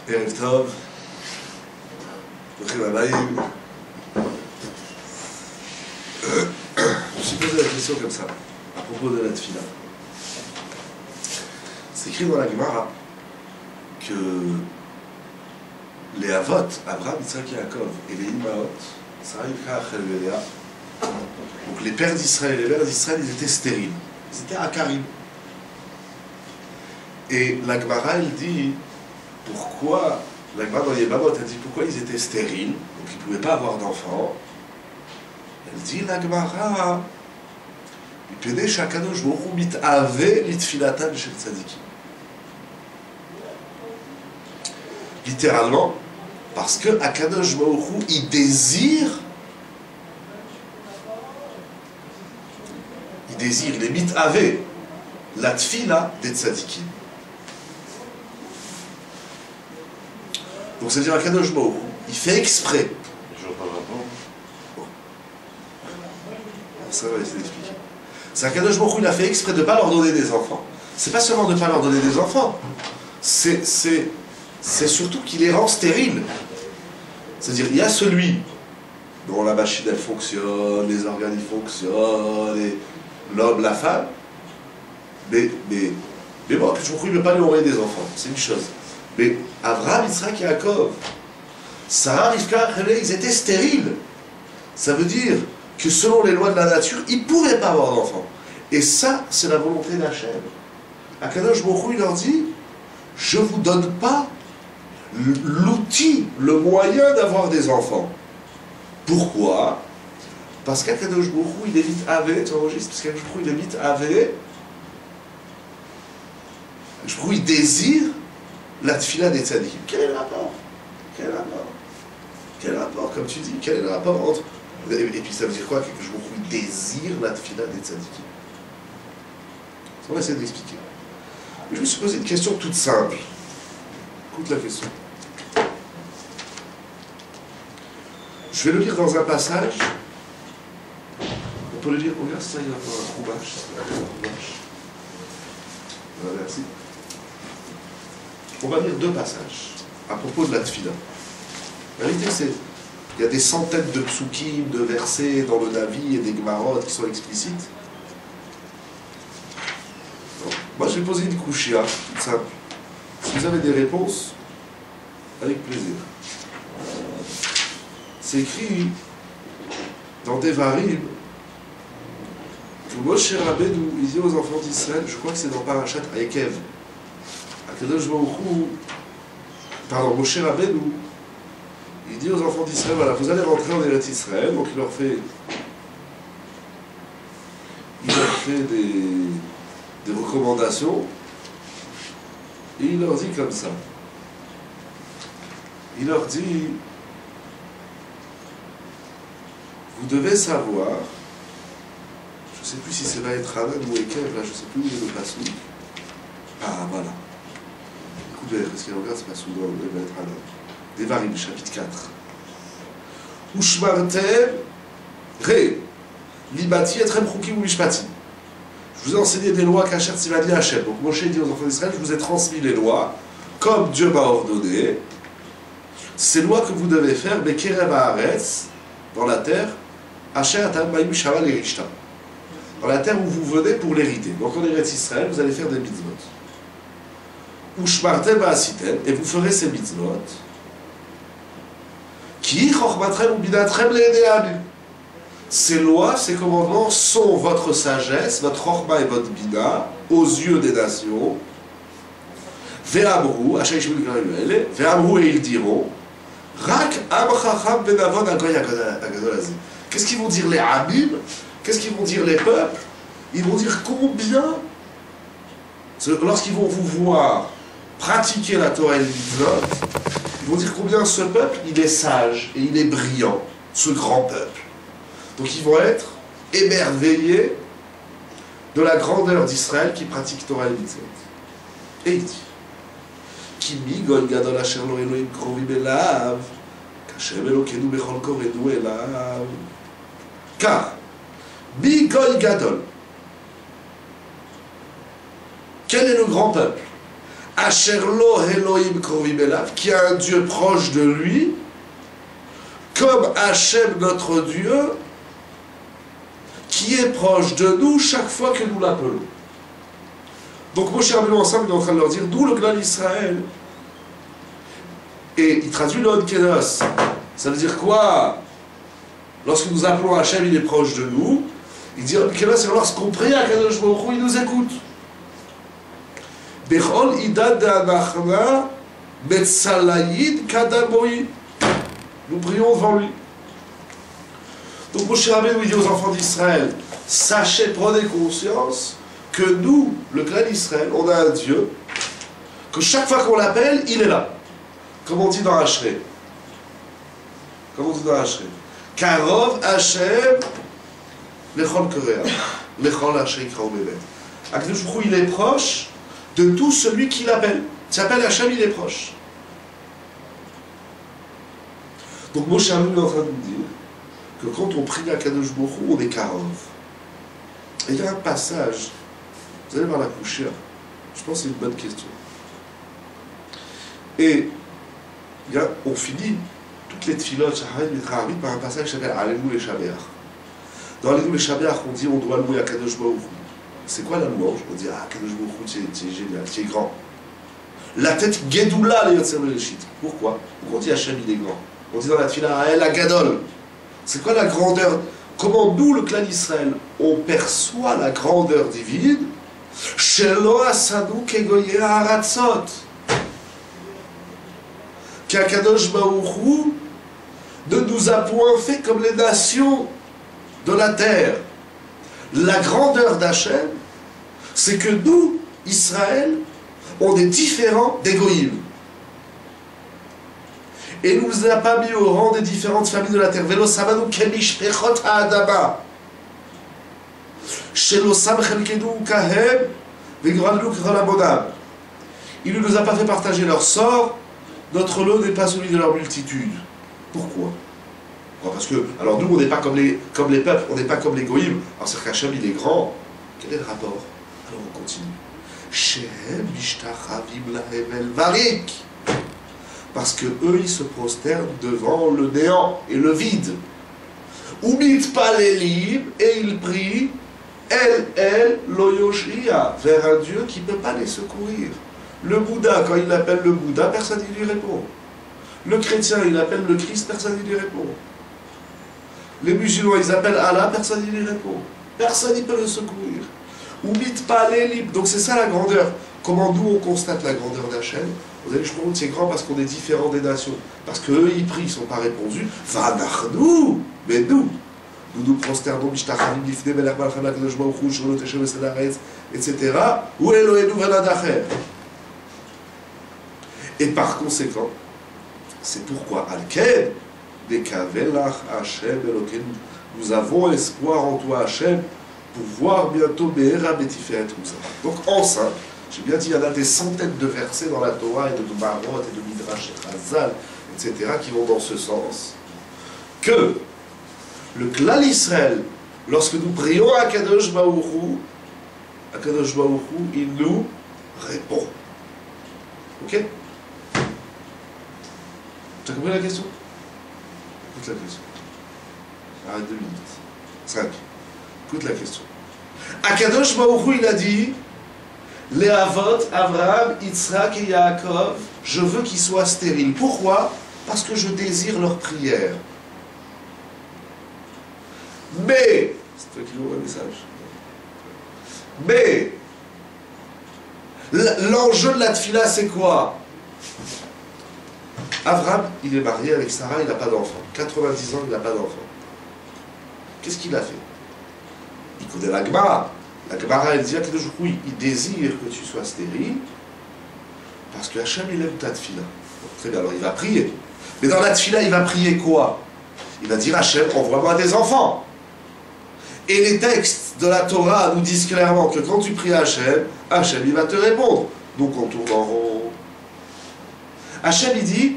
Erev Tov, Bruchim Habayim. Je me suis posé la question comme ça, à propos de la Tfila. C'est écrit dans la Gemara que les Avot, Abraham, Yitzhak et Yaakov, et les Imaot, Sarah, Rivka, Rachel et Léa, donc les pères d'Israël et les mères d'Israël, ils étaient stériles. Ils étaient akarim. Et la Gemara, elle dit pourquoi, la Gemara dans les Yebamot, elle dit pourquoi ils étaient stériles, donc ils ne pouvaient pas avoir d'enfants. Elle dit la Gemara, Mipnei she'Akadosh Baruch Hu mit'aveh litfilatan shel tzadikim. Littéralement, parce que Akadosh Baruch Hu, il désire, il est mit'aveh la tfila des tzadikim. Donc c'est-à-dire Akadosh Baruch Hu, il fait exprès. Ça va essayer d'expliquer. C'est Akadosh Baruch Hu, il a fait exprès de ne pas leur donner des enfants. C'est pas seulement de ne pas leur donner des enfants, c'est surtout qu'il les rend stériles. C'est-à-dire, il y a celui dont la machine elle fonctionne, les organes ils fonctionnent, l'homme, la femme, mais bon, Akadosh Baruch Hu, il ne veut pas lui envoyer des enfants, c'est une chose. Mais Abraham, Yitzhak et Yaakov, Sarah, Rivka, ils étaient stériles. Ça veut dire que selon les lois de la nature, ils ne pouvaient pas avoir d'enfants. Et ça, c'est la volonté d'Hachem. Akadosh Baruch Hu, il leur dit, je ne vous donne pas l'outil, le moyen d'avoir des enfants. Pourquoi? Parce qu'Akadosh Baruch Hu, il est mit'aveh, tu enregistres, parce qu'Akadosh Baruch Hu, il est mit'aveh, Akadosh Baruch Hu, il désire la tfila des tzadikim. Quel est le rapport? Quel est le rapport? Quel est le rapport, comme tu dis? Quel est le rapport entre... Et puis ça veut dire quoi? Quelque chose qui désire la tfila des tzadikim. On va essayer d'expliquer. Je me suis posé une question toute simple. Écoute la question. Je vais le lire dans un passage. On peut le lire. Regarde ça, il y a un roubache. Voilà, merci. On va lire deux passages à propos de la tfila. La vérité, c'est il y a des centaines de psukim, de versets dans le Navi et des Gemarot qui sont explicites. Donc, moi, je vais poser une kouchia, toute simple. Si vous avez des réponses, avec plaisir. C'est écrit dans Devarim que Moshe Rabbeinu, il dit aux enfants d'Israël, je crois que c'est dans Parashat Akev, Akadosh Baruch Hu, pardon, Moshe Rabbeinu, il dit aux enfants d'Israël, voilà, vous allez rentrer en Eretz Israël, donc il leur fait des recommandations, et il leur dit comme ça. Il leur dit, vous devez savoir, je ne sais plus si c'est va être Hanan ou Ekev, là je ne sais plus où est le passage. Ah voilà. Écoutez, parce qu'il regarde, c'est pas sous le va être Hanan. Devarim, chapitre 4. Ushmartem, Ré, Libati, Etrem, Chukim ou Mishpati. Je vous ai enseigné des lois qu'Asher Tzivani Hachem. Donc Moshe dit aux enfants d'Israël, je vous ai transmis les lois, comme Dieu m'a ordonné. Ces lois que vous devez faire, Bekerev Haaretz, dans la terre, Asher Atam Baim Shaval Erishta. Dans la terre où vous venez pour l'hériter. Donc en Eretz Israël, vous allez faire des mitzvot. Ushmartem Asiten, et vous ferez ces mitzvot. Ces lois, ces commandements sont votre sagesse, votre chorma et votre bina aux yeux des nations. Ve'amru, ve'amru et ils diront, Rak am chacham benavon agoy agadol azeh. Qu'est-ce qu'ils vont dire les amim? Qu'est-ce qu'ils vont dire les peuples? Ils vont dire combien, lorsqu'ils vont vous voir pratiquer la Torah et le mitzvot, ils vont dire combien ce peuple, il est sage et il est brillant, ce grand peuple. Donc ils vont être émerveillés de la grandeur d'Israël qui pratique Torah et mitzvot. Et il dit, Kimi goy gadol asher lo Elohim krovim elav, kashem Elokeinu bechol korenu elav. Car, mi goy gadol, quel est le grand peuple? Asherlo Elohim Krovim Elav, qui a un Dieu proche de lui, comme Hachem, notre Dieu, qui est proche de nous chaque fois que nous l'appelons. Donc Moshe Rabbeinu ensemble, il est en train de leur dire, d'où le clan d'Israël. Et il traduit le Kenos. Ça veut dire quoi? Lorsque nous appelons Hachem, il est proche de nous. Il dit Kenos, c'est lorsqu'on prie à Kadosh Baruch Hu, il nous écoute. Bechol idad d'anachna betsalayid kadamoï. Nous prions devant lui. Donc Moshe Rabbeinu dit aux enfants d'Israël, sachez, prenez conscience que nous, le clan d'Israël, on a un Dieu, que chaque fois qu'on l'appelle, il est là. Comme on dit dans Hachré. Comme on dit dans Hachré. Karov Hachem lechol korea. Lechol Hachem krao bevet. Akadosh Baruch Hu, il est proche de tout celui qui l'appelle. S'appelle Hachem, il est proche. Donc Moshe Rabbeinu est en train de nous dire que quand on prie à Kadosh Baruch Hu, on est Karov. Et il y a un passage, vous allez voir la coucher, je pense que c'est une bonne question. Et on finit toutes les tfilotes Shacharit Mitraharit par un passage qui s'appelle Alelu et Shabeach. Dans Alelu et Shabeach, on dit on doit louer à Kadosh Baruch Hu. C'est quoi la louange? On dit ah, Kadosh Baruch Hu, c'est génial, c'est grand. La tête Gedoula le Yotzer Bereshit. Pourquoi? On dit Hachem il est grand. On dit dans la tfila Ael Agadol. C'est quoi la grandeur? Comment nous, le clan d'Israël, on perçoit la grandeur divine? Shelo asanu kegoye haratzot. Qu'Akadosh Baruch Hu ne nous a point fait comme les nations de la terre. La grandeur d'Hachem, c'est que nous, Israël, on est différents des Goïm. Et il ne nous a pas mis au rang des différentes familles de la terre. Velo samanu kemishpechot ha'adama. Shelo sam chelkenu kahem ve'gradlu kechol abonam. Il ne nous a pas fait partager leur sort. Notre lot n'est pas celui de leur multitude. Pourquoi? Parce que, alors nous, on n'est pas comme les peuples, on n'est pas comme les goïms. Alors c'est qu'Hachem, il est grand. Quel est le rapport? Alors on continue. Shehem mishtachavim lahem el varik. Parce que eux, ils se prosternent devant le néant et le vide. Umit palelim, et ils prient El lo yoshia, vers un Dieu qui ne peut pas les secourir. Le Bouddha, quand il appelle le Bouddha, personne ne lui répond. Le chrétien, il appelle le Christ, personne ne lui répond. Les musulmans, ils appellent Allah, personne ne lui répond. Personne ne peut le secourir. Umit palelim, donc c'est ça la grandeur. Comment nous, on constate la grandeur d'Hachem? Vous allez, je pense que c'est grand parce qu'on est différents des nations. Parce qu'eux, ils prient, ils ne sont pas répondus. Vanachnu, mais nous nous prosternons, mishtachavim lifnei melech malchei hakadosh baruch hu, shelo teshem esed haaretz, etc. Ou Eloheinu v'en acher. Et par conséquent, c'est pourquoi Alken, Bekavelach Hachem Elokeinu, nous avons espoir en toi Hachem, pour voir bientôt Be'era Betiferet Uza. Donc en simple, j'ai bien dit, il y en a des centaines de versets dans la Torah et de Marot et de Midrash et Chazal, etc., qui vont dans ce sens. Que le clan Israël, lorsque nous prions à Kadosh Baruch Hu, il nous répond. Ok? Tu as compris la question? Écoute la question. Arrête 2 minutes. 5. Écoute la question. Akadosh Baruch Hu, il a dit les Avot, Abraham, Yitzhak et Yaakov, je veux qu'ils soient stériles. Pourquoi? Parce que je désire leur prière. Mais, c'est toi qui ouvres le message. Mais, l'enjeu de la tfila, c'est quoi? Abraham, il est marié avec Sarah, il n'a pas d'enfant. 90 ans, il n'a pas d'enfant. Qu'est-ce qu'il a fait? Il connaît la Gemara. La Gemara, elle dit à Kadosh Baruch Hu, il désire que tu sois stérile, parce que Hachem, il aime ta tfila. Très bien, alors il va prier. Mais dans la tfila, il va prier quoi? Il va dire Hachem, envoie-moi des enfants. Et les textes de la Torah nous disent clairement que quand tu pries Hachem, Hachem, il va te répondre. Donc on tourne en rond. Hachem, il dit,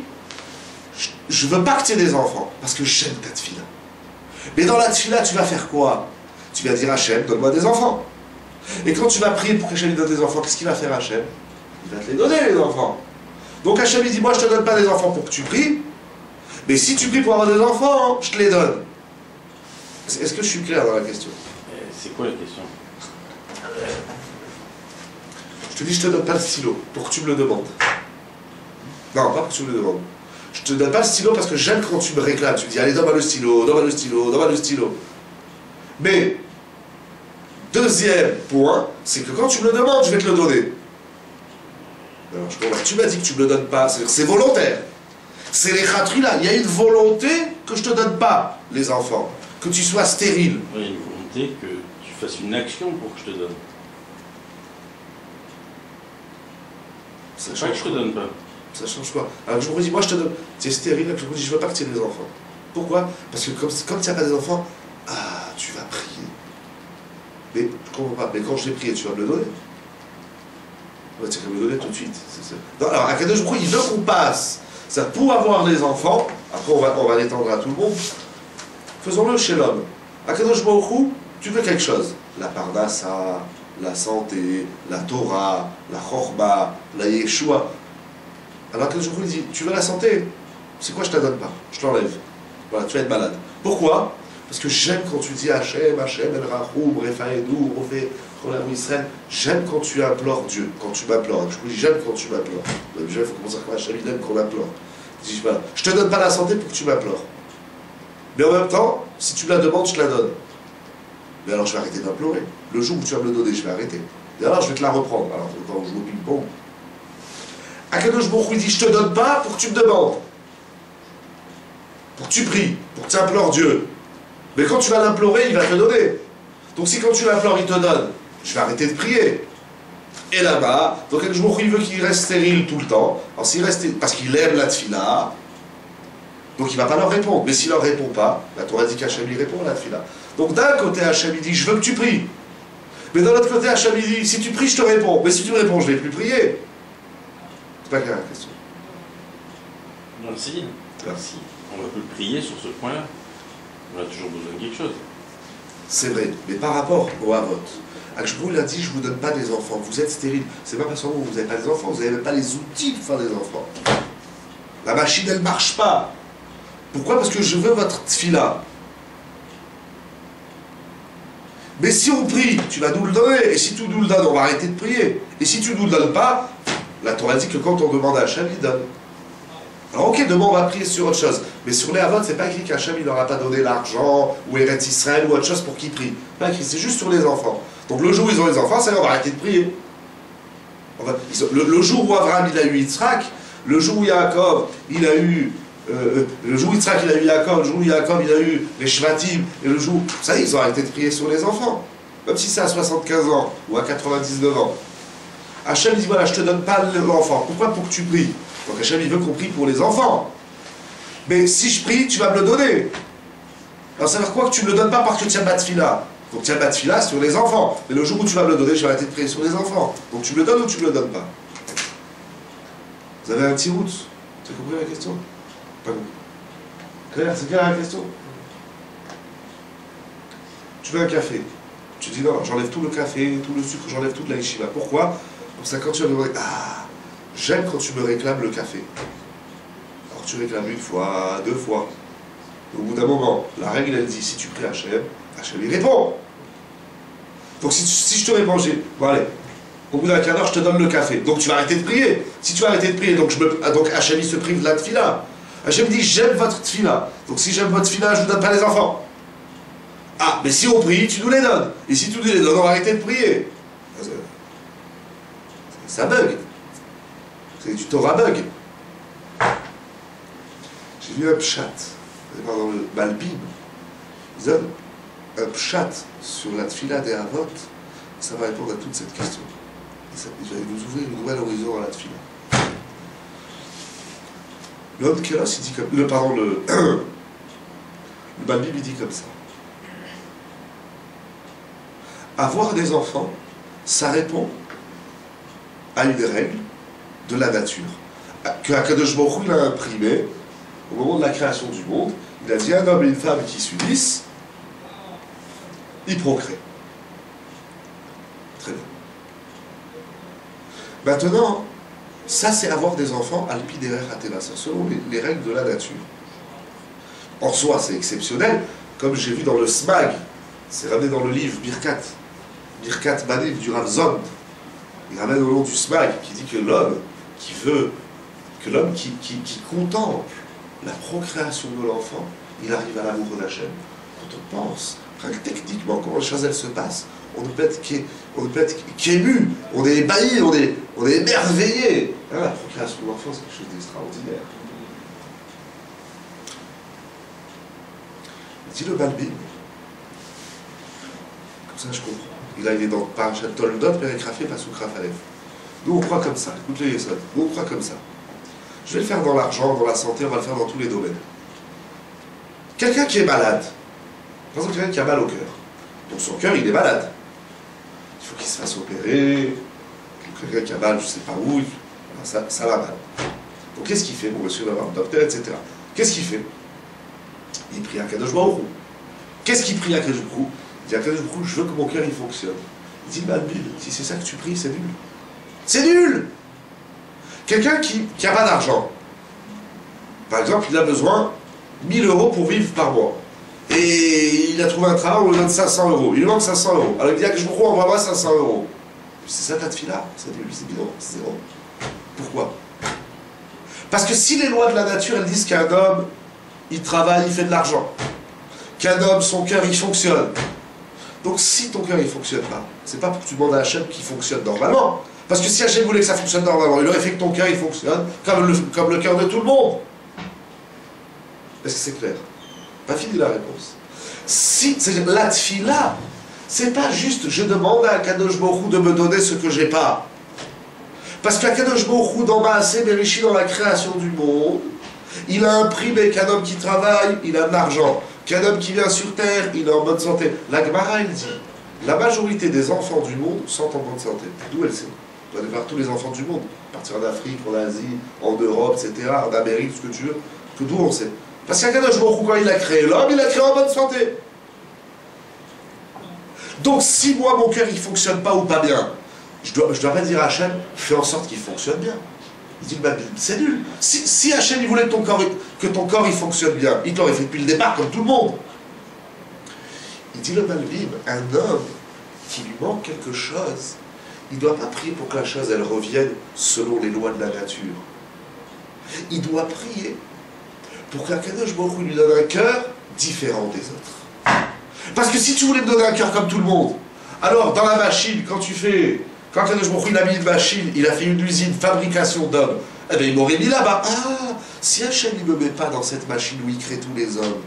je veux pas que tu aies des enfants, parce que j'aime ta tfila. Mais dans la tfila, tu vas faire quoi? Tu vas dire Hachem, donne-moi des enfants. Et quand tu vas prier pour que Hachem lui donne des enfants, qu'est-ce qu'il va faire Hachem? Il il va te les donner, les enfants. Donc Hachem il dit, moi je te donne pas des enfants pour que tu pries, mais si tu pries pour avoir des enfants, je te les donne. Est-ce que je suis clair dans la question? C'est quoi la question? Je te dis, je te donne pas le stylo pour que tu me le demandes. Non, pas pour que tu me le demandes. Je te donne pas le stylo parce que j'aime quand tu me réclames. Tu me dis, allez, donne-moi le stylo, donne-moi le stylo, donne-moi le stylo. Mais, deuxième point, c'est que quand tu me le demandes, je vais te le donner. Alors, tu m'as dit que tu me le donnes pas, c'est volontaire. C'est les khatri-là. Il y a une volonté que je te donne pas, les enfants. Que tu sois stérile. Il y a une volonté que tu fasses une action pour que je te donne. Ça Pas change que je te quoi. donne pas. Ça change quoi. Alors je me dis, moi je te donne, tu es stérile, je me dis, je veux pas que tu aies des enfants. Pourquoi? Parce que comme tu n'as pas des enfants, tu vas prier. Mais je comprends pas, mais quand je vais prier, tu vas me le donner. Tu vas me le donner tout de suite. Non, alors Akadosh Baruch Hu, il veut qu'on passe. Ça, pour avoir des enfants, après on va l'étendre à tout le monde, faisons-le chez l'homme. Akadosh Baruch Hu, tu veux quelque chose. La parnassa, la santé, la Torah, la chorba, la Yeshua. Alors Akadosh Baruch Hu dit, tu veux la santé? C'est quoi je te la donne pas? Je t'enlève. Voilà, tu vas être malade. Pourquoi? Parce que j'aime quand tu dis Hachem, Hachem, El Rahou, Refaedou, Rofé, Cholam Israël. J'aime quand tu implores Dieu, quand tu m'implores. Je vous dis, j'aime quand tu m'implores. Déjà, il faut commencer à Hachem, il aime qu'on implore. Je dis, voilà, je te donne pas la santé pour que tu m'implores. Mais en même temps, si tu me la demandes, je te la donne. Mais alors je vais arrêter d'implorer. Le jour où tu vas me le donner, je vais arrêter. Et alors je vais te la reprendre. Alors quand on joue au ping-pong. Akadosh Baruch Hu dit, je te donne pas pour que tu me demandes. Pour que tu pries, pour que tu implores Dieu. Mais quand tu vas l'implorer, il va te donner. Donc si quand tu l'implores, il te donne, je vais arrêter de prier. Et là-bas, donc Akadosh Baruch Hu, il veut qu'il reste stérile tout le temps. Alors s'il reste, parce qu'il aime la tfila, donc il ne va pas leur répondre. Mais s'il ne leur répond pas, la Torah dit qu'Hachem lui répond à la tfila. Donc d'un côté, Hachem il dit, je veux que tu pries. Mais d'un autre côté, Hachem il dit, si tu pries, je te réponds. Mais si tu me réponds, je ne vais plus prier. C'est pas clair la question. Non, si. Si on va plus prier sur ce point-là, on a toujours besoin de quelque chose. C'est vrai, mais par rapport au Havot, Akshbou l'a dit, je ne vous donne pas des enfants, vous êtes stérile. C'est pas parce que vous n'avez pas des enfants, vous n'avez même pas les outils pour faire des enfants. La machine, elle ne marche pas. Pourquoi? Parce que je veux votre tfila. Mais si on prie, tu vas nous le donner. Et si tu nous le donnes, on va arrêter de prier. Et si tu ne nous le donnes pas, la Torah dit que quand on demande à Hachem, il donne. Alors ok, demain on va prier sur autre chose. Mais sur les Havot, c'est pas écrit qu'Hachem il n'aura pas donné l'argent, ou Eretz Israël, ou autre chose pour qu'ils prient. Pas écrit, c'est juste sur les enfants. Donc le jour où ils ont les enfants, ça on va arrêter de prier. Le jour où Abraham il a eu Yitzhak, le jour où Yaakov il a eu... le jour où Yitzhak il a eu Yaakov, le jour où Yaakov il a eu les Shvatim, et le jour... Ça y est, ils ont arrêté de prier sur les enfants. Même si c'est à 75 ans, ou à 99 ans. Hachem dit, voilà, je te donne pas l'enfant. Pourquoi? Pour que tu pries. Donc Hachem, il veut qu'on prie pour les enfants. Mais si je prie, tu vas me le donner. Alors ça veut dire quoi? Que tu ne me le donnes pas parce que tu as pas de fila. Donc tu as pas de fila sur les enfants. Mais le jour où tu vas me le donner, je vais arrêter de prier sur les enfants. Donc tu me le donnes ou tu me le donnes pas? Vous avez un petit route? Tu as compris la question? Pas compris. Claire, c'est clair la question? Tu veux un café? Tu dis non, j'enlève tout le café, tout le sucre, j'enlève toute la yeshiva. Pourquoi? Comme ça, quand tu vas me demander, j'aime quand tu me réclames le café. Alors tu réclames une fois, deux fois. Au bout d'un moment, la règle elle dit, si tu pries Hachem, Hachem il répond. Donc si je te réponds, bon allez, au bout d'un quart d'heure, je te donne le café. Donc tu vas arrêter de prier. Si tu vas arrêter de prier, donc Hachem il se prive de la tfila. Hachem dit, j'aime votre tfila. Donc si j'aime votre tfila, je ne vous donne pas les enfants. Mais si on prie, tu nous les donnes. Et si tu nous les donnes, on va arrêter de prier. Ça bug. C'est du Torah bug. J'ai vu un pshat, dans le Malbim, ils donnent un pshat sur la tfila des Havot, ça va répondre à toute cette question. Il va nous ouvrir une nouvelle horizon à la tfila. L'homme Kélos, il dit comme... le Malbim, il dit comme ça. Avoir des enfants, ça répond à une règle de la nature que Akadosh Baruch Hu il a imprimé au moment de la création du monde. Il a dit un homme et une femme qui s'unissent, ils procréent. Très bien. Maintenant, Ça, c'est avoir des enfants alpi derrière Ateva, selon les règles de la nature. En soi, c'est exceptionnel, comme j'ai vu dans le SMAG, c'est ramené dans le livre Birkat Banim du Rav Zond. Il ramène au nom du SMAG qui dit que l'homme qui veut, que l'homme qui contemple la procréation de l'enfant, il arrive à l'amour d'Hachem. Quand on pense techniquement comment les choses elles se passent, on ne peut être qu'ému, on est ébahi, on est émerveillé. Hein, la procréation de l'enfant, c'est quelque chose d'extraordinaire. Dit le Balbim, comme ça je comprends. Il est dans Parashat Toldot, Périkrafé, Pasuk Rafalev. Nous on croit comme ça, écoute les Yesod, nous on croit comme ça. Je vais le faire dans l'argent, dans la santé, on va le faire dans tous les domaines. Quelqu'un qui est malade, par exemple quelqu'un qui a mal au cœur, donc son cœur il est malade. Il faut qu'il se fasse opérer, quelqu'un qui a mal, je ne sais pas où, ça va mal. Donc qu'est-ce qu'il fait? Bon, monsieur va voir le docteur, etc. Qu'est-ce qu'il fait? Il prie à Kadosh Baruch Hu. Qu'est-ce qu'il prie à Kadosh Baruch Hu? Il dit à Kadosh Baruch Hu, je veux que mon cœur il fonctionne. Il dit, Bible, si c'est ça que tu pries, c'est nul. C'est nul! Quelqu'un qui n'a pas d'argent, par exemple, il a besoin 1000 € pour vivre par mois. Et il a trouvé un travail, on lui donne 500 €. Il lui manque 500 €. Alors il dit à Kadosh Baruch Hu, envoie-moi 500 €. C'est ça ta tefila? C'est nul, c'est bidon, c'est zéro. Pourquoi? Parce que si les lois de la nature, elles disent qu'un homme, il travaille, il fait de l'argent, qu'un homme, son cœur, il fonctionne. Donc si ton cœur, il ne fonctionne pas, c'est pas pour que tu demandes à Hachem qu'il fonctionne normalement. Parce que si Hachem voulait que ça fonctionne normalement, il aurait fait que ton cœur, il fonctionne comme le cœur de tout le monde. Est-ce que c'est clair? Pas fini la réponse. Si, la tefila, c'est pas juste je demande à Kadosh Baruch Hu de me donner ce que j'ai pas. Parce qu'Akadosh Baruch Hu, dans Maaseh Bereshit, dans la création du monde, il a imprimé qu'un homme qui travaille, il a de l'argent. Qu'un homme qui vient sur terre, il est en bonne santé. La Gemara, elle dit, la majorité des enfants du monde sont en bonne santé. D'où elle sait? On doit aller voir tous les enfants du monde. Partir en Afrique, en Asie, en Europe, etc., en Amérique, ce que tu veux. Que d'où on sait? Parce qu'Akadosh Baruch Hu, quand il a créé l'homme, il l'a créé en bonne santé. Donc si moi, mon cœur, il ne fonctionne pas ou pas bien, je dois pas dire à Hachem, fais en sorte qu'il fonctionne bien. Il dit, bah, c'est nul. Si Hachem, il voulait que ton corps il fonctionne bien, il te l'aurait fait depuis le départ, comme tout le monde. Il dit le Malbim, un homme qui lui manque quelque chose, il ne doit pas prier pour que la chose, elle revienne selon les lois de la nature. Il doit prier pour qu'Akadosh Baruch Hu lui donne un cœur différent des autres. Parce que si tu voulais me donner un cœur comme tout le monde, alors dans la machine, quand Kadosh Baruch Hu, il a mis une machine, il a fait une usine, fabrication d'hommes, eh bien il m'aurait mis là-bas. Ah, si Hachem ne me met pas dans cette machine où il crée tous les hommes,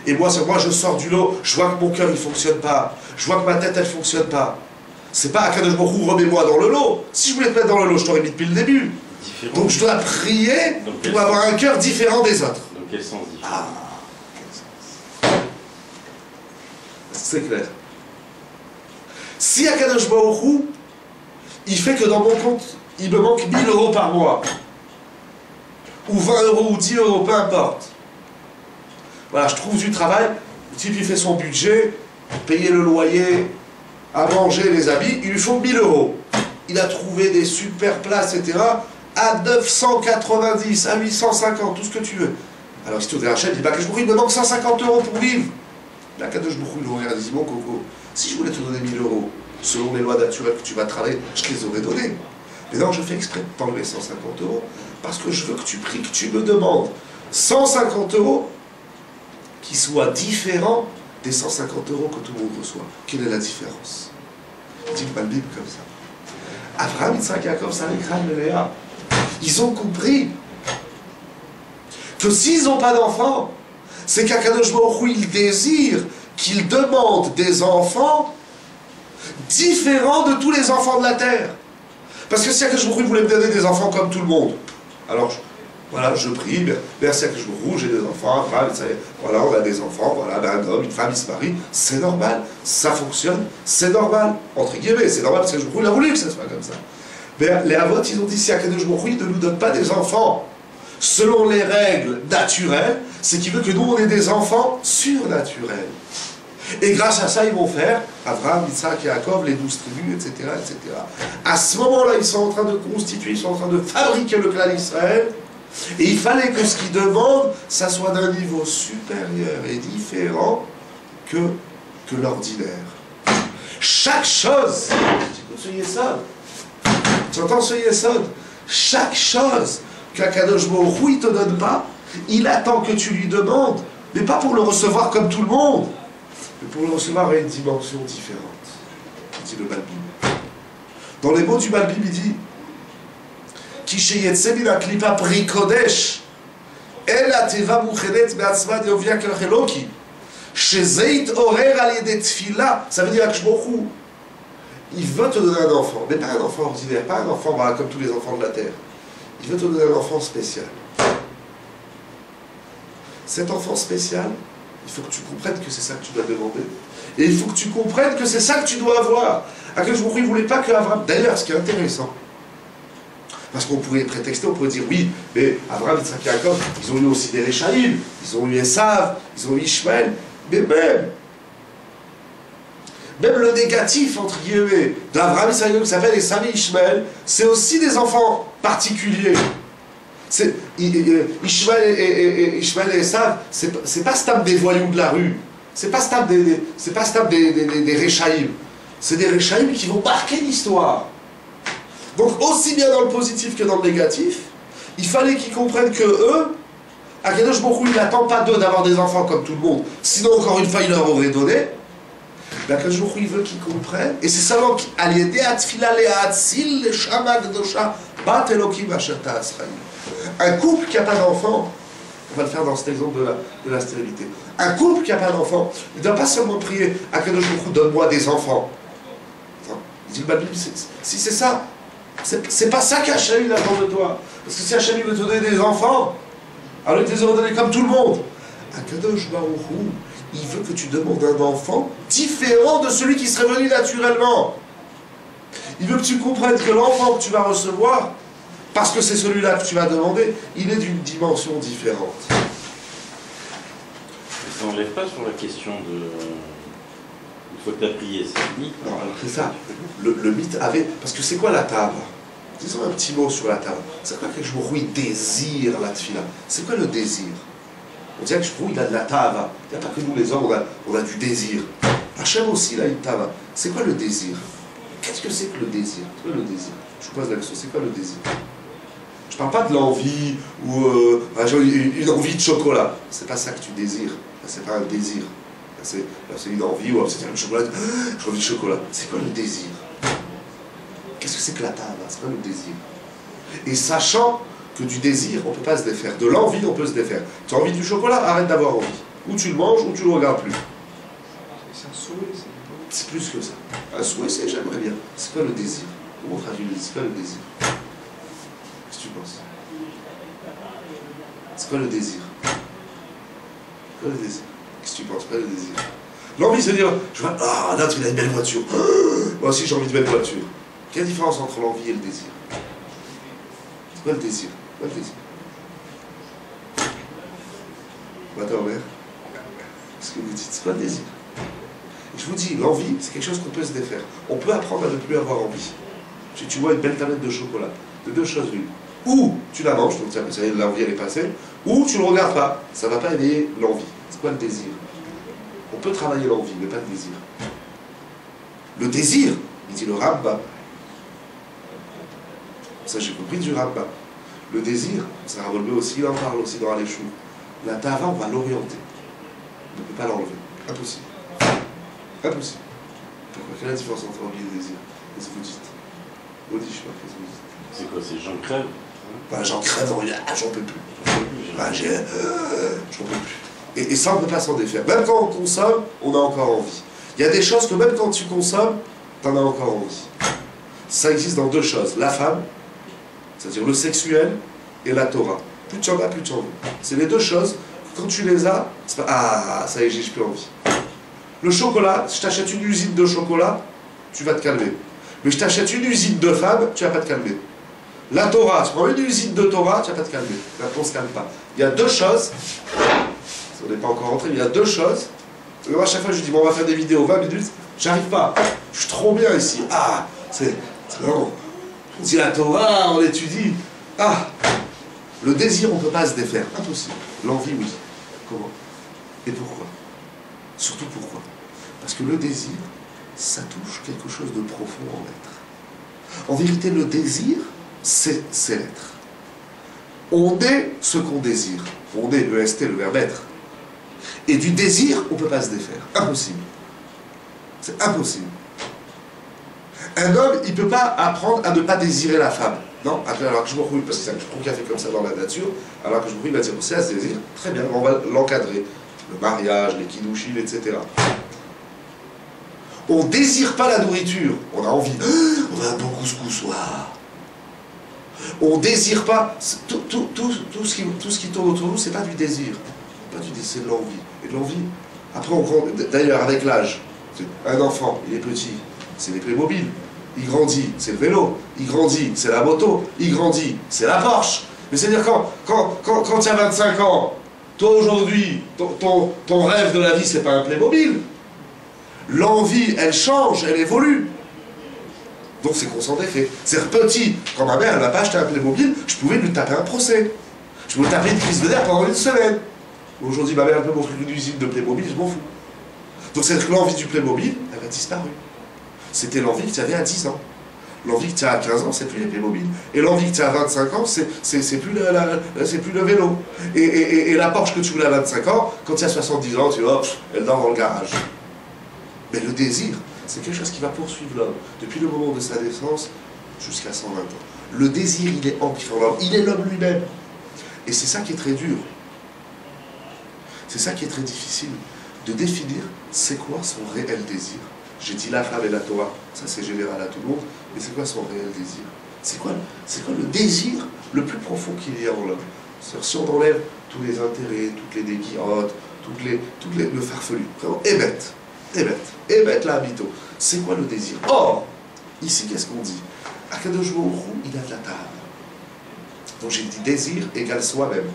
et moi je sors du lot, je vois que mon cœur il ne fonctionne pas, je vois que ma tête elle ne fonctionne pas. C'est pas Kadosh Baruch Hu, remets-moi dans le lot. Si je voulais te mettre dans le lot, je t'aurais mis depuis le début. Différent. Donc je dois prier pour avoir un cœur différent des autres. Dans quel sens différent? Ah, quel sens? C'est clair. Si Akadosh Baruch Hu, il fait que dans mon compte, il me manque 1000 € par mois, ou 20 € ou 10 €, peu importe. Voilà, je trouve du travail, le type il fait son budget, payer le loyer, à manger, les habits, il lui faut 1000 €. Il a trouvé des super places, etc., à 990, à 850, tout ce que tu veux. Alors si tu ouvres un chèque, il dit, bah, il me manque 150 € pour vivre. Là, Kadosh Baruch Hu, il aurait dit, mon coco, si je voulais te donner 1000 €, selon les lois naturelles que tu vas travailler, je te les aurais donnés. Mais non, je fais exprès de t'enlever 150 € parce que je veux que tu pries, que tu me demandes 150 € qui soient différents des 150 € que tout le monde reçoit. Quelle est la différence? Dit le Bible comme ça. Abraham, Yitzhak, Yaakov, Sarah, Léa, ils ont compris que s'ils n'ont pas d'enfants, c'est qu'Akadosh Baruch Hu, il désire qu'il demande des enfants différents de tous les enfants de la terre. Parce que si Akadosh Baruch Hu voulait me donner des enfants comme tout le monde, alors voilà, je prie, merci Akadosh Baruch Hu, j'ai des enfants, voilà, on a des enfants, voilà, un homme, une femme, ils se marient, c'est normal, ça fonctionne, c'est normal, entre guillemets, c'est normal parce que Akadosh Baruch Hu, il a voulu que ça soit comme ça. Mais les Avot, ils ont dit, si Akadosh Baruch Hu, il ne nous donne pas des enfants selon les règles naturelles, c'est qu'il veut que nous, on ait des enfants surnaturels. Et grâce à ça, ils vont faire Abraham, Yitzhak, Yaakov, les 12 tribus, etc., etc. À ce moment-là, ils sont en train de constituer, ils sont en train de fabriquer le clan d'Israël. Et il fallait que ce qu'ils demandent, ça soit d'un niveau supérieur et différent que l'ordinaire. Chaque chose, tu écoutes ce Yesod, tu entends ce Yesod, chaque chose qu'Akadosh Baruch Hu, il ne te donne pas, il attend que tu lui demandes, mais pas pour le recevoir comme tout le monde, mais pour le recevoir à une dimension différente. Dit le Malbim. Dans les mots du Malbim, il dit Ki sheyetze min haklipa pri kodesh el ateva muchedet be'atzma deovia kelach Eloki shezeit orer al yedei tfila. Ça veut dire Akadosh Baruch Hu, il veut te donner un enfant, mais pas un enfant ordinaire, pas un enfant voilà, comme tous les enfants de la terre. Il veut te donner un enfant spécial. Cet enfant spécial, il faut que tu comprennes que c'est ça que tu dois demander. Et il faut que tu comprennes que c'est ça que tu dois avoir. Akadosh Baruch Hu, il ne voulait pas que Abraham... D'ailleurs, ce qui est intéressant, parce qu'on pourrait prétexter, on pourrait dire, oui, mais Abraham, Yitzhak, Yaakov, ils ont eu aussi des Réchaïm, ils ont eu Esav, ils ont eu Ishmaël, mais même le négatif, entre guillemets, d'Abraham, Yitzhak, Yaakov, qui s'appelle Esav et Ishmaël, c'est aussi des enfants particuliers. Ishmaël et Esav, c'est pas stable des voyous de la rue, c'est pas stable des Réchaïm, c'est des Réchaïm qui vont marquer l'histoire. Donc aussi bien dans le positif que dans le négatif, il fallait qu'ils comprennent que eux, Akadosh Baruch Hu, il n'attend pas d'eux d'avoir des enfants comme tout le monde, sinon encore une fois il leur aurait donné. Mais Akadosh Baruch Hu, il veut qu'ils comprennent, et c'est seulement un couple qui n'a pas d'enfant, on va le faire dans cet exemple de la stérilité. Un couple qui n'a pas d'enfant, il ne doit pas seulement prier Akadosh Baruch Hu, donne-moi des enfants. Il dit, si c'est ça, c'est pas ça qu'Hachem il attend de toi. Parce que si Hachem il veut te donner des enfants, alors il te les aurait donnés comme tout le monde. Akadosh Baruch Hu, il veut que tu demandes un enfant différent de celui qui serait venu naturellement. Il veut que tu comprennes que l'enfant que tu vas recevoir, parce que c'est celui-là que tu vas demander, il est d'une dimension différente. Ça n'enlève pas sur la question de... Il faut que tu as prié, c'est le mythe. Non, c'est ça. Le mythe avait... Parce que c'est quoi la table? Disons un petit mot sur la table. C'est quoi que Baruch Hu, il désire la tefila? C'est quoi le désir? On dirait que Baruch Hu, il a de la tava. Il n'y a pas que nous les hommes, on a du désir. Hachem aussi, il a une tava. C'est quoi le désir? Qu'est-ce que c'est que le désir? C'est quoi le désir? Je vous pose la question, c'est quoi le désir? Je ne parle pas de l'envie ou une envie de chocolat. C'est pas ça que tu désires. C'est pas un désir. C'est une envie ou c'est un chocolat. J'ai envie de chocolat. C'est quoi le désir? Qu'est-ce que c'est que la table? C'est quoi le désir? Et sachant que du désir, on ne peut pas se défaire. De l'envie, on peut se défaire. Tu as envie du chocolat? Arrête d'avoir envie. Ou tu le manges ou tu le regardes plus. C'est un souhait, c'est plus que ça. Un souhait, c'est j'aimerais bien. C'est quoi le désir? Comment on traduit le désir? C'est quoi le désir? Qu'est-ce que tu penses? C'est quoi le désir? C'est quoi le désir? Qu'est-ce que tu penses? Pas le désir. L'envie, c'est de dire, je vois, ah, là, tu as une belle voiture. Moi aussi, j'ai envie de belle voiture. Quelle différence entre l'envie et le désir? C'est quoi le désir? C'est quoi le désir? Attends, mère. Qu'est-ce que vous dites? C'est quoi le désir? Et je vous dis, l'envie, c'est quelque chose qu'on peut se défaire. On peut apprendre à ne plus avoir envie. Tu vois une belle tablette de chocolat, de deux choses l'une. Ou tu la manges, donc ça y est, l'envie elle est passée, ou tu ne le regardes pas, ça ne va pas éveiller l'envie. C'est quoi le désir? On peut travailler l'envie, mais pas le désir. Le désir, il dit le Rambam. Ça j'ai compris du Rambam. Le désir, ça Ravolbe aussi, il en parle aussi dans Aléchou. La tava, on va l'orienter. On ne peut pas l'enlever. Impossible. Impossible. Pourquoi? Quelle est la différence entre envie et désir? Qu'est-ce que vous dites? Vous dites, je sais pas, qu'est-ce que vous dites? C'est quoi? C'est j'en crève? Bah, j'en crève, j'en peux plus. Bah, j'en peux plus. Et ça, on ne peut pas s'en défaire. Même quand on consomme, on a encore envie. Il y a des choses que même quand tu consommes, tu en as encore envie. Ça existe dans deux choses. La femme, c'est-à-dire le sexuel, et la Torah. Plus tu en as, plus tu en veux. C'est les deux choses. Quand tu les as, c'est pas ah, ça y est, j'ai plus envie. Le chocolat, si je t'achète une usine de chocolat, tu vas te calmer. Mais je t'achète une usine de femmes, tu vas pas te calmer. La Torah, tu prends une usine de Torah, tu vas pas te calmer. Là, on se calme pas. Il y a deux choses, on n'est pas encore rentré, mais il y a deux choses Et moi, à chaque fois, je lui dis, bon, on va faire des vidéos, 20 minutes, j'arrive pas. Je suis trop bien ici. Ah, c'est non. On dit la Torah, on étudie. Ah, le désir, on ne peut pas se défaire. Impossible. L'envie, oui. Comment? Et pourquoi? Surtout pourquoi? Parce que le désir, ça touche quelque chose de profond en l'être. En vérité, le désir, c'est l'être. On est ce qu'on désire. On est le ST, le verbe être. Et du désir, on ne peut pas se défaire. Impossible. C'est impossible. Un homme, il ne peut pas apprendre à ne pas désirer la femme. Non, alors que je me retrouve, parce que c'est un trou qu'il a fait comme ça dans la nature, alors que je me retrouve, il va dire, c'est à ce désir, très bien, on va l'encadrer. Le mariage, les kiddushin, etc. On ne désire pas la nourriture, on a envie, on veut un bon couscous, waouh. On ne désire pas, tout ce qui tourne autour de nous, c'est pas du désir, c'est de l'envie. Et de l'envie, après on prend, d'ailleurs avec l'âge, un enfant, il est petit, c'est les Playmobil. Il grandit, c'est le vélo. Il grandit, c'est la moto. Il grandit, c'est la Porsche. Mais c'est-à-dire quand tu as 25 ans, toi aujourd'hui, ton rêve de la vie, c'est pas un Playmobil. L'envie, elle change, elle évolue. Donc c'est qu'on s'en défait. C'est-à-dire petit, quand ma mère, elle n'a pas acheté un Playmobil, je pouvais lui taper un procès. Je pouvais taper une crise de nerfs pendant une semaine. Aujourd'hui, ma mère, elle peut m'offrir une usine de Playmobil, je m'en fous. Donc c'est-à-dire que l'envie du Playmobil, elle a disparu. C'était l'envie que tu avais à 10 ans. L'envie que tu as à 15 ans, c'est plus les Playmobil. Et l'envie que tu as à 25 ans, c'est plus le vélo. Et la Porsche que tu voulais à 25 ans, quand tu as 70 ans, tu hop, elle dort dans le garage. Mais le désir, c'est quelque chose qui va poursuivre l'homme depuis le moment de sa naissance jusqu'à 120 ans. Le désir, il est ancré en l'homme. Il est l'homme lui-même. Et c'est ça qui est très dur. C'est ça qui est très difficile de définir c'est quoi son réel désir. J'ai dit la flamme et la Torah, ça c'est général à tout le monde, mais c'est quoi son réel désir? C'est quoi le désir le plus profond qu'il y a en l'homme? C'est-à-dire si on enlève tous les intérêts, toutes les déguillottes, le farfelu, vraiment, émettre la habito. C'est quoi le désir? Or, ici qu'est-ce qu'on dit? Akadosh Baruch Hu, il a de la table. Donc j'ai dit désir égale soi-même,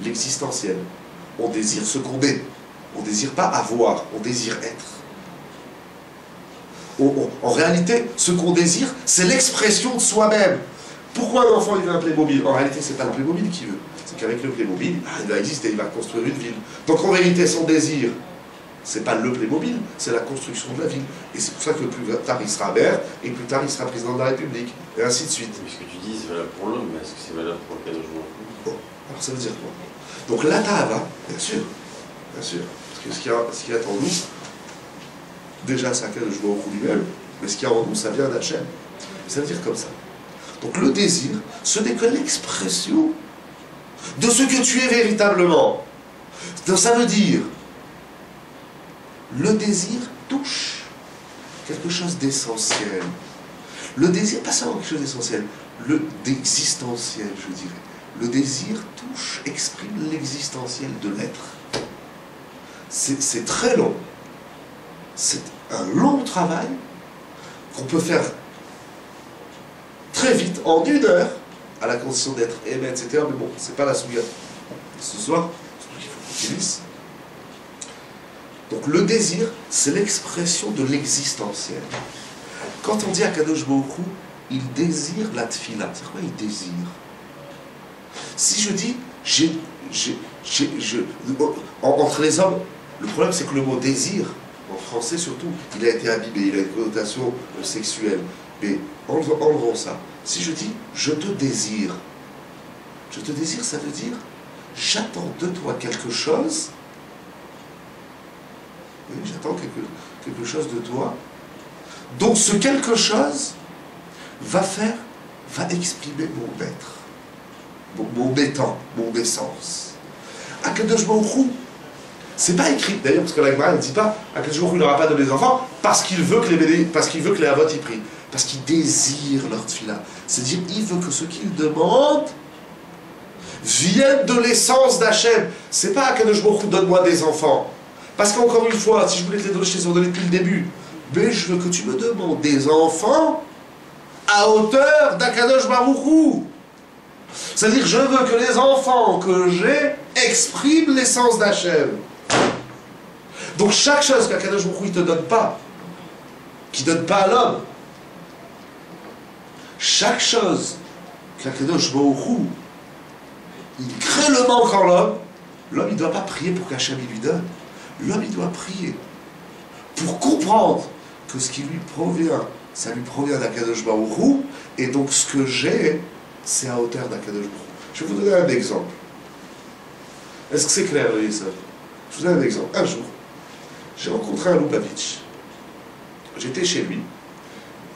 l'existentiel. On désire ce qu'on est. On ne désire pas avoir, on désire être. En réalité, ce qu'on désire, c'est l'expression de soi-même. Pourquoi un enfant il veut un Playmobil? En réalité, c'est pas le Playmobil qu'il veut. C'est qu'avec le Playmobil, il va exister, il va construire une ville. Donc en vérité, son désir, c'est pas le Playmobil, c'est la construction de la ville. Et c'est pour ça que plus tard il sera maire, et plus tard il sera président de la République, et ainsi de suite. Mais ce que tu dis, c'est valable pour l'homme, mais est-ce que c'est valable pour le cas de joueur? Bon, alors ça veut dire quoi? Donc la Tahava, bien sûr, parce que ce qu'il y a en nous, déjà, c'est un cas de jouer au lui-même, mais ce qu'il y a en nous, ça vient d'Hachem. Ça veut dire comme ça. Donc le désir, ce n'est que l'expression de ce que tu es véritablement. Donc ça veut dire, le désir touche quelque chose d'essentiel. Le désir, pas seulement quelque chose d'essentiel, d'existentiel, je dirais. Le désir touche, exprime l'existentiel de l'être. C'est très long. C'est un long travail qu'on peut faire très vite, en 1 heure, à la condition d'être aimé, etc. Mais bon, c'est pas la souillade. Ce soir, surtout qu'il faut qu'on finisse. Donc le désir, c'est l'expression de l'existentiel. Quand on dit à Kadosh Baruch Hu, il désire la tfila, c'est quoi il désire? Si je dis, entre les hommes, le problème c'est que le mot désir, en français surtout, il a été abîmé, il a une connotation sexuelle. Mais enlevons ça. Si je dis je te désire, ça veut dire j'attends de toi quelque chose. Oui, j'attends quelque chose de toi. Donc ce quelque chose va exprimer mon être, mon étant, mon essence. Akadosh Baruch Hu, c'est pas écrit, d'ailleurs, parce que la Gemara ne dit pas Akadosh Baruch Hu n'aura pas donné des enfants parce qu'il veut que les Avot y prient. Parce qu'il désire leur tfila. C'est-à-dire, il veut que ce qu'il demande vienne de l'essence d'Hachem. C'est pas Akadosh Baruch Hu donne-moi des enfants. Parce qu'encore une fois, si je voulais te les donner, je te les ai donnés depuis le début. Mais je veux que tu me demandes des enfants à hauteur d'Akadosh Baruch Hu. C'est-à-dire, je veux que les enfants que j'ai expriment l'essence d'Hachem. Donc Donc chaque chose qu'Akadosh Baruch Hu ne te donne pas, qui ne donne pas à l'homme, chaque chose qu'Akadosh Baruch Hu, il crée le manque en l'homme, l'homme il ne doit pas prier pour qu'Hachem lui donne. L'homme il doit prier pour comprendre que ce qui lui provient, ça lui provient d'Akadosh Baruch Hu, et donc ce que j'ai, c'est à hauteur d'Akadosh Baruch Hu. Je vais vous donner un exemple. Est-ce que c'est clair, oui, ça? Je vous donne un exemple. Un jour, j'ai rencontré un Lubavitch. J'étais chez lui,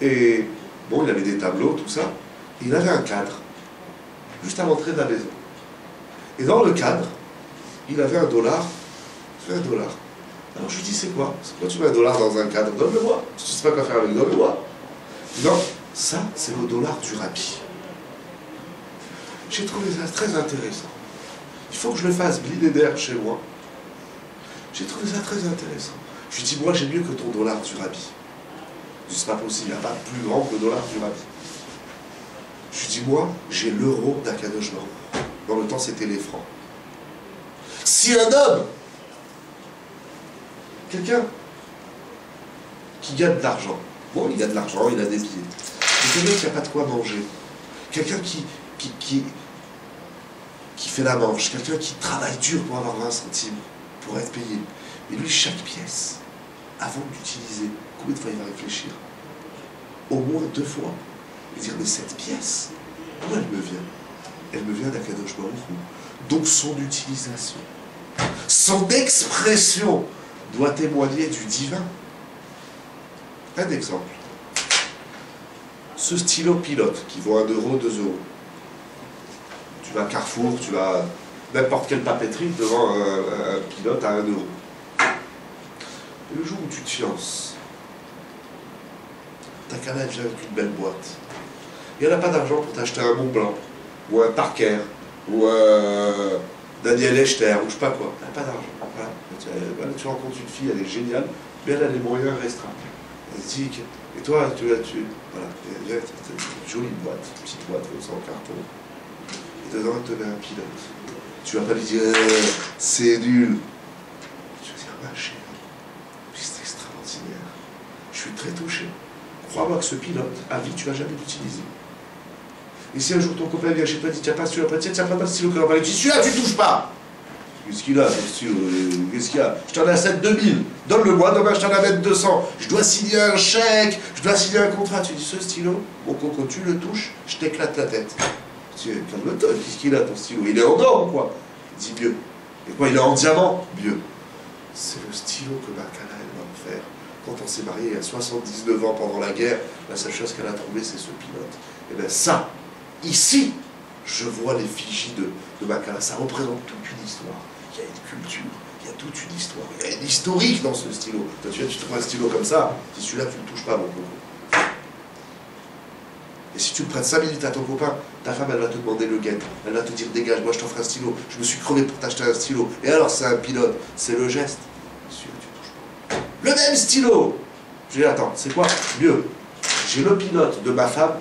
et bon, il avait des tableaux, tout ça, et il avait un cadre, juste à l'entrée de la maison. Et dans le cadre, il avait $1. Je fais $1. Alors je lui dis, c'est quoi? C'est quoi tu mets $1 dans un cadre? Donne-le-moi. Si tu ne sais pas quoi faire avec, donne-le-moi. Non, ça, c'est le dollar du rabbi. J'ai trouvé ça très intéressant. Il faut que je le fasse blinédaire chez moi. J'ai trouvé ça très intéressant. Je lui dis, moi, j'ai mieux que ton $1 du rabbi. Je dis, c'est pas possible, il n'y a pas de plus grand que le $1 du rabbi. Je lui dis, moi, j'ai l'euro d'Akadosh Baruch Hu. Dans le temps, c'était les francs. Si un homme, quelqu'un qui gagne de l'argent, bon, il a de l'argent, il a des billets, mais quelqu'un qui n'a pas de quoi manger, quelqu'un qui fait la manche, quelqu'un qui travaille dur pour avoir 20 centimes, pour être payé, et lui, chaque pièce, avant d'utiliser, combien de fois il va réfléchir? Au moins 2 fois. Et dire, mais cette pièce, d'où elle me vient? Elle me vient d'Akadosh Baruch Hu. Donc son utilisation, son expression doit témoigner du divin. Un exemple. Ce stylo pilote qui vaut 1 euro, 2 euros. Tu vas à Carrefour, tu vas n'importe quelle papeterie devant un pilote à 1 euro. Et le jour où tu te fiances, ta canne vient avec une belle boîte. Il n'y en a pas d'argent pour t'acheter un Mont Blanc, ou un Parker, ou un Daniel Echter, ou je sais pas quoi. Il n'y a pas d'argent. Voilà. Tu rencontres une fille, elle est géniale, mais elle a les moyens restreints. Elle se dit, et toi, voilà, il y a une jolie boîte, une petite boîte comme ça en carton. Et dedans, elle te met un pilote. Tu vas pas lui dire, c'est nul. Tu vas dire, ma chérie, c'est extraordinaire. Je suis très touché. Crois-moi que ce pilote, à vie, tu vas jamais l'utiliser. Et si un jour ton copain vient chez toi et dit, tiens pas celui-là, tiens pas le stylo que l'on va utiliser, celui-là, tu touches pas. Qu'est-ce qu'il a, ton stylo? Qu'est-ce qu'il y a? Je t'en achète 2000. Donne-le-moi, demain je t'en amène 200. Je dois signer un chèque, je dois signer un contrat. Tu dis, ce stylo, mon coco, tu le touches, je t'éclate la tête. Calme-toi, qu'est-ce qu'il a ton stylo? Il est en or ou quoi? Il dit mieux. Et quoi, il est en diamant? Mieux. C'est le stylo que Makala, elle va me faire. Quand on s'est marié à 79 ans pendant la guerre, la seule chose qu'elle a trouvée, c'est ce pilote. Et bien ça, ici, je vois l'effigie de Makala. Ça représente toute une histoire. Il y a une culture, il y a toute une histoire. Il y a une historique dans ce stylo. Toi, tu trouves un stylo comme ça, si celui-là, tu ne le touches pas, mon coco. Et si tu le prêtes 5 minutes à ton copain, ta femme, elle va te demander le gain. Elle va te dire, dégage, moi je t'offre un stylo. Je me suis crevé pour t'acheter un stylo. Et alors, c'est un pilote. C'est le geste. Celui-là, tu ne touches pas. Le même stylo. Je dis, attends, c'est quoi? Mieux. J'ai le pilote de ma femme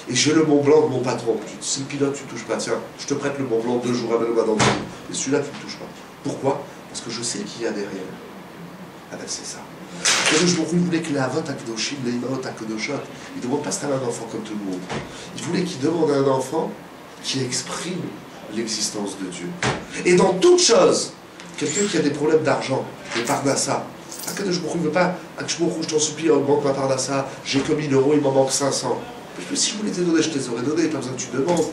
et j'ai le Mont Blanc de mon patron. Je dis, c'est le pilote, tu ne touches pas. Tiens, je te prête le Mont Blanc 2 jours, amène-le-moi dans le monde. Et celui-là, tu ne touches pas. Pourquoi? Parce que je sais qui y a derrière. Ah ben, c'est ça. Et le jour où il voulait que les Avot Akdoshim, les Imaot Akdoshot, il ne demande pas à un enfant comme tout le monde. Il voulait qu'il demande à un enfant qui exprime l'existence de Dieu. Et dans toute chose, quelqu'un qui a des problèmes d'argent, de parnassa, Akadosh Baruch Hu ne veut pas, je t'en supplie, augmente ma parnassa, j'ai que 1000 euros, il m'en manque 500. Parce que si je voulais te donner, je te les aurais donné, pas besoin que tu demandes.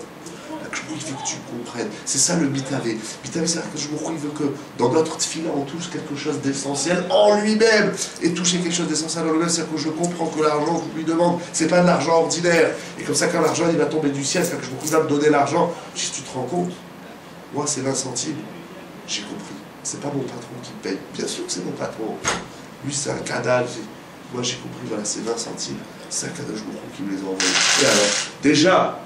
Il veut que tu comprennes. C'est ça le mitavé. Mitavé, c'est-à-dire que il veut que dans notre tefila, on touche quelque chose d'essentiel en lui-même. Et toucher quelque chose d'essentiel en lui-même, c'est-à-dire que je comprends que l'argent que je lui demande, c'est pas de l'argent ordinaire. Et comme ça, quand l'argent il va tomber du ciel, c'est-à-dire que je va me donner l'argent. Si tu te rends compte, moi, c'est 20 centimes. J'ai compris. C'est pas mon patron qui me paye. Bien sûr que c'est mon patron. Lui, c'est un cadal. Moi, j'ai compris, voilà, c'est 20 centimes. C'est un Kadosh Baruch Hu qui me les a envoyés. Et alors, déjà,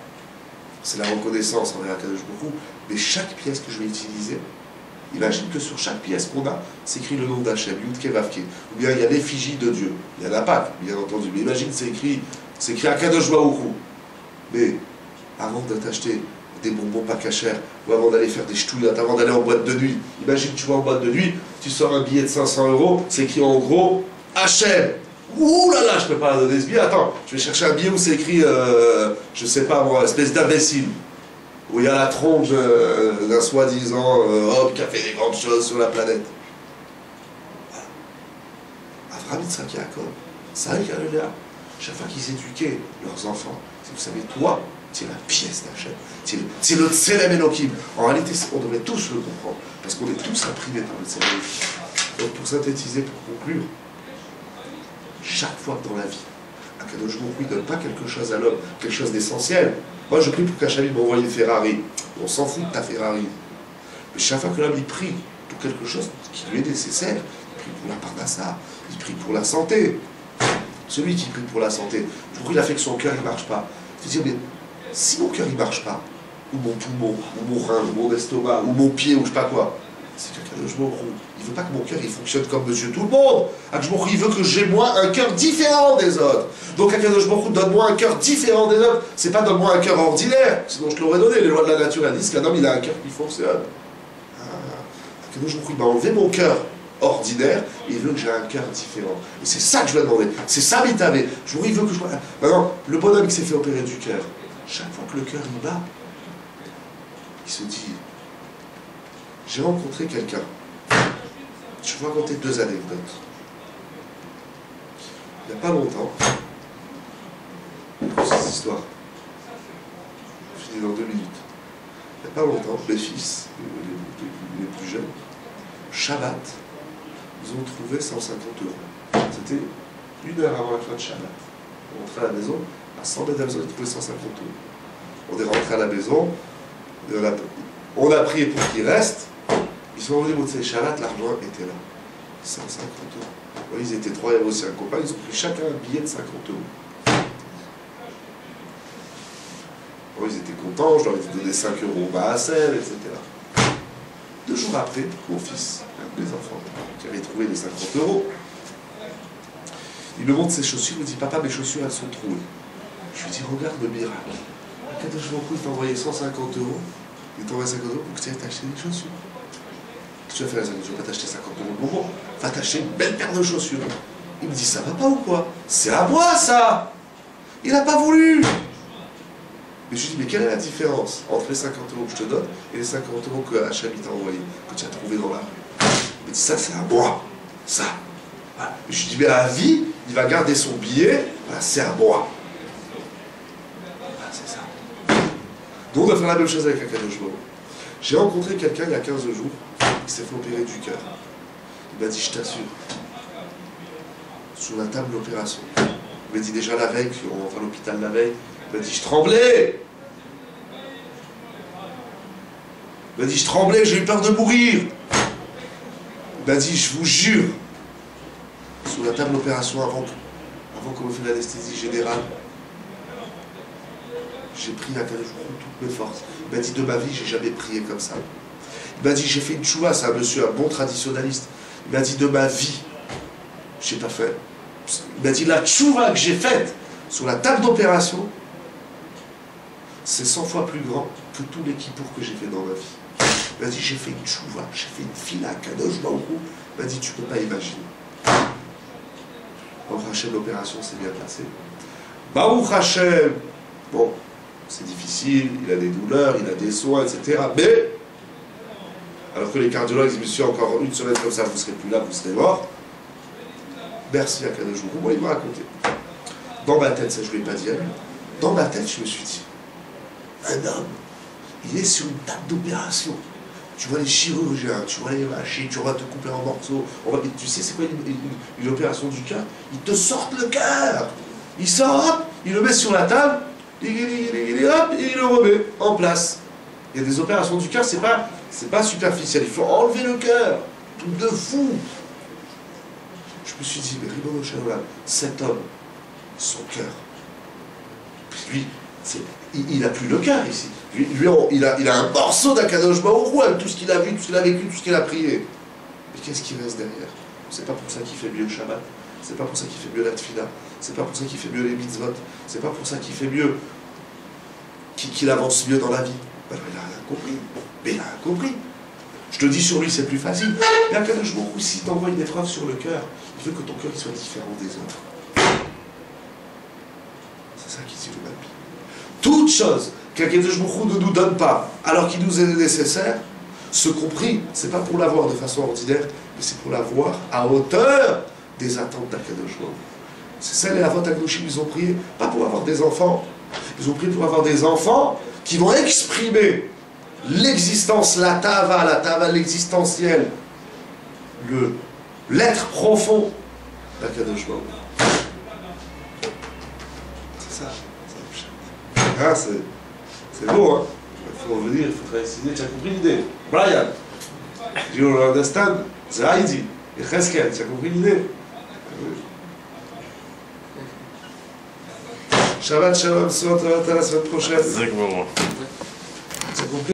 c'est la reconnaissance envers Akadosh Baruch Hu, mais chaque pièce que je vais utiliser, imagine que sur chaque pièce qu'on a, c'est écrit le nom d'Hachem, Yudke Vavke, ou bien il y a l'effigie de Dieu. Il n'y en a pas, bien entendu, mais imagine c'est écrit Akadosh Baruch Hu. Mais avant de t'acheter des bonbons pas cachers, ou avant d'aller faire des ch'touillottes, avant d'aller en boîte de nuit. Imagine, tu vas en boîte de nuit, tu sors un billet de 500 €, c'est écrit en gros HM. Ouh là là, je peux pas donner ce billet. Attends, je vais chercher un billet où c'est écrit, je sais pas moi, espèce d'imbécile. Où il y a la tronche d'un soi-disant homme qui a fait des grandes choses sur la planète. Voilà. Avraham, Yitzhak, Yaakov, Sarah, Léa, chaque fois qu'ils éduquaient leurs enfants, vous savez, toi, tu es la pièce d'Hachem. C'est le Tselem Elohim. En réalité, on devrait tous le comprendre, parce qu'on est tous imprimés par le Tselem Elohim. Donc pour synthétiser, pour conclure, chaque fois que dans la vie, Akadosh Baruch Hu ne donne pas quelque chose à l'homme, quelque chose d'essentiel. Moi, je prie pour qu'Hachem m'envoie une Ferrari. On s'en fout de ta Ferrari. Mais chaque fois que l'homme, il prie pour quelque chose qui lui est nécessaire, il prie pour la parnassa, il prie pour la santé. Celui qui prie pour la santé, il a fait que son cœur ne marche pas. Il faut dire, mais si mon cœur ne marche pas, ou mon poumon, ou mon rein, ou mon estomac, ou mon pied, ou je sais pas quoi, c'est qu'Akadosh Baruch Hu, il ne veut pas que mon cœur il fonctionne comme monsieur tout le monde. Akadosh Baruch Hu, il veut que j'ai moi un cœur différent des autres. Donc Akadosh Baruch Hu, donne-moi un cœur différent des autres. C'est pas donne-moi un cœur ordinaire, sinon je te l'aurais donné. Les lois de la nature elles disent qu'un homme il a un cœur qui fonctionne. Akadosh Baruch Hu, il m'a enlevé mon cœur ordinaire et il veut que j'ai un cœur différent. Et c'est ça que je vais demander. C'est ça m'itavé. Je il veut que je vois. Maintenant, le bonhomme qui s'est fait opérer du cœur, chaque fois que le cœur il bat, il se dit. J'ai rencontré quelqu'un. Je vais raconter 2 anecdotes. Il n'y a pas longtemps, cette histoire, je finis dans 2 minutes. Il n'y a pas longtemps, mes fils, les plus jeunes, Shabbat, ils ont trouvé 150 €. C'était 1 heure avant la fin de Shabbat. On rentrait à la maison, à 100 mètres de la maison, ils ont trouvé 150 €. On est rentré à la maison, on a prié pour qu'il reste. Ils sont revenus au Shabbat, l'argent était là. 150 €. Ils étaient 3, il y avait aussi un copain, ils ont pris chacun un billet de 50 €. Bon, ils étaient contents, je leur ai donné 5 € au Baasel, etc. 2 jours après, mon fils, un de mes enfants, qui avait trouvé les 50 €, il me montre ses chaussures, il me dit, papa, mes chaussures, elles sont trouées. Je lui dis, regarde le miracle. Akadosh Baruch Hu, il t'a envoyé 150 €, il t'a envoyé 50 € pour que tu ailles t'acheter des chaussures. Tu vas faire les amis, tu vas pas t'acheter 50 € de bonbons, va t'acheter une belle paire de chaussures. Il me dit, ça va pas ou quoi? C'est à moi ça! Il n'a pas voulu! Mais je lui dis, mais quelle est la différence entre les 50 € que je te donne et les 50 € que Hachem t'a envoyé, que tu as trouvé dans la rue? Il me dit, ça c'est à moi, ça. Voilà. Je lui dis, mais à la vie, il va garder son billet, voilà, c'est à moi. Voilà, c'est ça. Donc on va faire la même chose avec Akadosh Baruch Hu. J'ai rencontré quelqu'un il y a 15 jours, qui s'est fait opérer du cœur. Il m'a dit, je t'assure, sur la table d'opération, il m'a dit déjà la veille, on rentre à l'hôpital la veille, il m'a dit, je tremblais. Il m'a dit, je tremblais, j'ai eu peur de mourir. Il m'a dit, je vous jure, sur la table d'opération, avant qu'on me fasse l'anesthésie générale, j'ai prié à Akadosh Baruch Hu toutes mes forces. Il m'a dit, de ma vie, j'ai jamais prié comme ça. Il m'a dit, j'ai fait une tchouva, c'est un monsieur, un bon traditionnaliste. Il m'a dit, de ma vie, je n'ai pas fait. Il m'a dit, la tchouva que j'ai faite sur la table d'opération, c'est 100 fois plus grand que tous les kippours que j'ai fait dans ma vie. Il m'a dit, j'ai fait une tchouva, j'ai fait une fila à Kadosh Baruch Hu. Il m'a dit, tu ne peux pas imaginer. Baruch Hashem, l'opération s'est bien passée. Baruch Hashem, bon, c'est difficile, il a des douleurs, il a des soins, etc. Mais, alors que les cardiologues disent, monsieur, encore une semaine comme ça, vous ne serez plus là, vous serez mort. Merci à Kadosh Baruch Hu. Moi, il m'a raconté. Dans ma tête, ça je ne lui ai pas dit à lui. Dans ma tête, je me suis dit, un homme, il est sur une table d'opération. Tu vois les chirurgiens, tu vois les machines, tu vas te couper en morceaux. Tu sais, c'est quoi une opération du cœur? Ils te sortent le cœur. Il sort, hop, il le met sur la table, hop, et il le remet en place. Il y a des opérations du cœur, c'est pas superficiel. Il faut enlever le cœur. Truc de fou. Je me suis dit, mais Ribono Shel Olam, cet homme, son cœur, lui, il n'a plus le cœur ici. Lui il a un morceau d'Akadosh Baruch Hu, tout ce qu'il a vu, tout ce qu'il a vécu, tout ce qu'il a prié. Mais qu'est-ce qui reste derrière? C'est pas pour ça qu'il fait mieux le Shabbat, c'est pas pour ça qu'il fait mieux la Tfila, c'est pas pour ça qu'il fait mieux les mitzvot, c'est pas pour ça qu'il fait mieux, qu'il avance mieux dans la vie. Ben, il n'a rien compris. Mais il n'a rien compris. Je te dis sur lui, c'est plus facile. Mais Akadosh Baruch Hu, s'il t'envoie une épreuve sur le cœur, il veut que ton cœur soit différent des autres. C'est ça qui dit le Malbi. Toute chose qu'Akadosh Baruch Hu ne nous donne pas, alors qu'il nous est nécessaire, ce compris, c'est pas pour l'avoir de façon ordinaire, mais c'est pour l'avoir à hauteur des attentes d'Akadosh Baruch Hu. C'est ça les Avot Akdoshim, ils ont prié, pas pour avoir des enfants, ils ont prié pour avoir des enfants qui vont exprimer l'existence, la tava, l'existentiel, l'être profond d'Akadosh Baruch Hu. C'est ça. Ah, c'est beau, hein. Il faut revenir, il faut travailler cette idée. Tu as compris l'idée? Brian, do you understand? C'est Heidi. Et Cheskel, tu as compris l'idée? Shabbat Shalom, à la semaine prochaine.